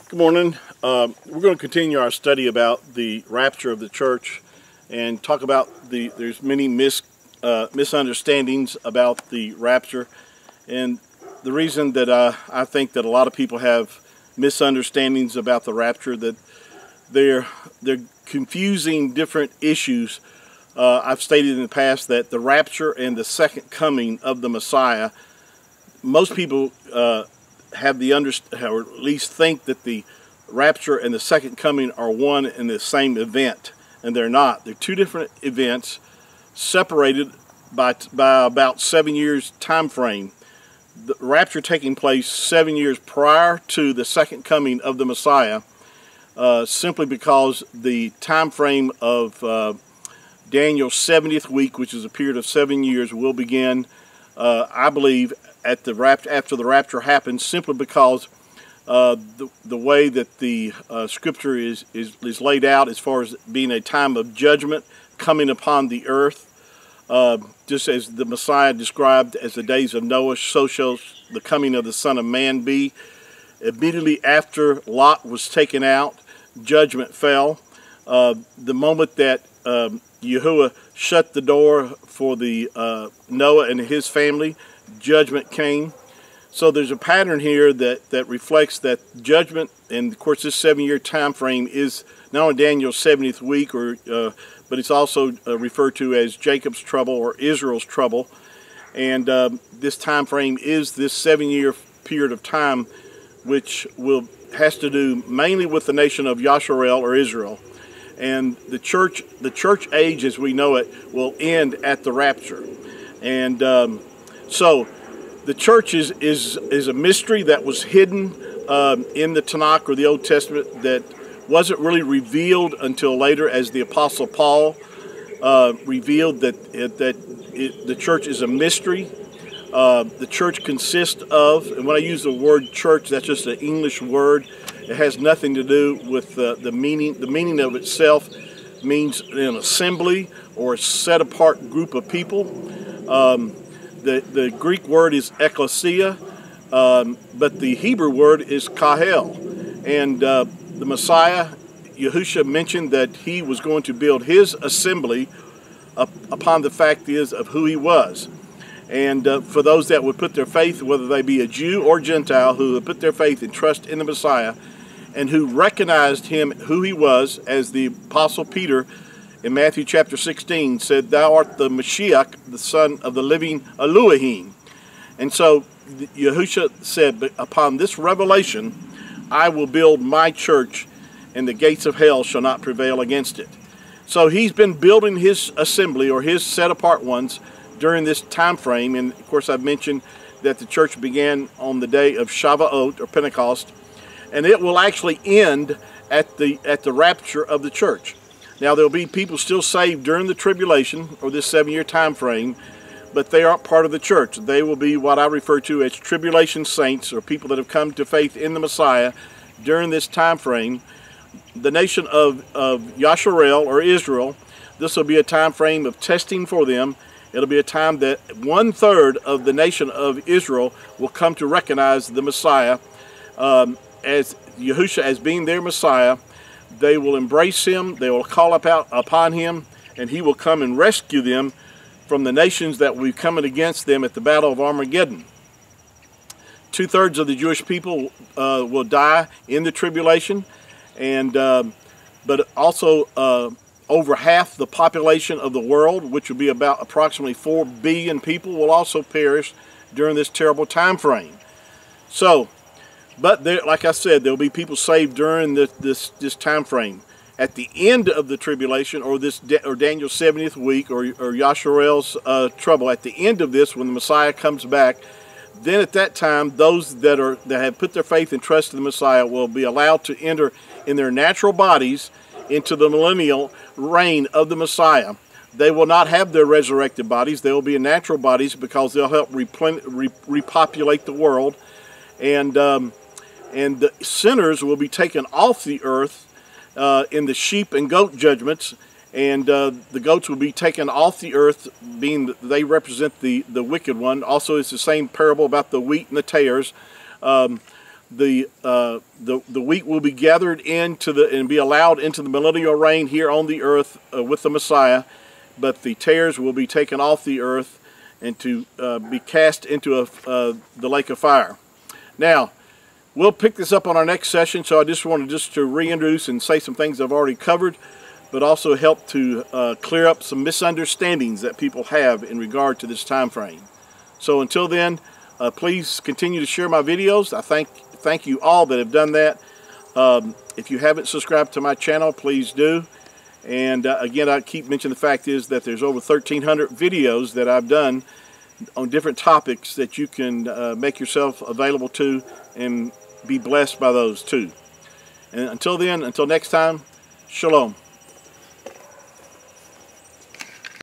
Good morning. We're going to continue our study about the rapture of the church and talk about there's many misunderstandings about the rapture. And the reason that I think that a lot of people have misunderstandings about the rapture, that they're confusing different issues. I've stated in the past that the rapture and the second coming of the Messiah, most people have the or at least think that the rapture and the second coming are one and the same event, and they're not. They're two different events separated by about 7 years time frame. The rapture taking place 7 years prior to the second coming of the Messiah, simply because the time frame of Daniel's 70th week, which is a period of 7 years, will begin, I believe, at the after the rapture happens, simply because the way that the scripture is laid out, as far as being a time of judgment coming upon the earth, just as the Messiah described as the days of Noah, so shall the coming of the Son of Man be. Immediately after Lot was taken out, judgment fell. The moment that Yahuwah shut the door for the Noah and his family, judgment came. So there's a pattern here that reflects that judgment, and of course this 7 year time frame is not only Daniel's 70th week, but it's also referred to as Jacob's trouble or Israel's trouble. And this time frame is this 7 year period of time, which has to do mainly with the nation of Yasharel or Israel. And the church age as we know it will end at the rapture. And so the church is a mystery that was hidden in the Tanakh or the Old Testament, that wasn't really revealed until later, as the Apostle Paul revealed that the church is a mystery. The church consists of, and when I use the word church, that's just an English word. It has nothing to do with the meaning. The meaning of itself means an assembly or a set-apart group of people. The Greek word is ekklesia, but the Hebrew word is kahel. And the Messiah, Yahushua, mentioned that he was going to build his assembly upon the fact of who he was. And for those that would put their faith, whether they be a Jew or Gentile, who would put their faith and trust in the Messiah, and who recognized him, who he was, as the Apostle Peter in Matthew chapter 16 said, "Thou art the Mashiach, the Son of the living Elohim." And so Yahushua said, "But upon this revelation, I will build my church, and the gates of hell shall not prevail against it." So he's been building his assembly, or his set-apart ones, during this time frame. And of course I've mentioned that the church began on the day of Shavuot, or Pentecost, and it will actually end at the rapture of the church. Now there'll be people still saved during the tribulation, or this 7 year time frame, but they aren't part of the church. They will be what I refer to as tribulation saints, or people that have come to faith in the Messiah during this time frame. The nation of Yasharel or Israel, this will be a time frame of testing for them. It'll be a time that 1/3 of the nation of Israel will come to recognize the Messiah as Yahushua as being their Messiah. They will embrace him, they will call upon him, and he will come and rescue them from the nations that we've come against them at the Battle of Armageddon. 2/3 of the Jewish people will die in the tribulation, and but also over half the population of the world, which will be about approximately 4 billion people, will also perish during this terrible time frame. So, but there, like I said, there will be people saved during this time frame. At the end of the tribulation, or Daniel's 70th week, or Yasharel's trouble, at the end of this, when the Messiah comes back, then at that time, those that have put their faith and trust in the Messiah will be allowed to enter in their natural bodies into the millennial reign of the Messiah. They will not have their resurrected bodies. They will be in natural bodies, because they'll help repopulate the world. And the sinners will be taken off the earth in the sheep and goat judgments, and the goats will be taken off the earth, being they represent the wicked one. Also, it's the same parable about the wheat and the tares. the wheat will be gathered into and be allowed into the millennial reign here on the earth with the Messiah, but the tares will be taken off the earth and to be cast into the lake of fire. Now, we'll pick this up on our next session, so I just wanted to reintroduce and say some things I've already covered, but also help to clear up some misunderstandings that people have in regard to this time frame. So until then, please continue to share my videos. I thank you all that have done that. If you haven't subscribed to my channel, please do. And again, I keep mentioning the fact is that there's over 1,300 videos that I've done on different topics that you can make yourself available to and be blessed by those too. And until then, until next time, shalom.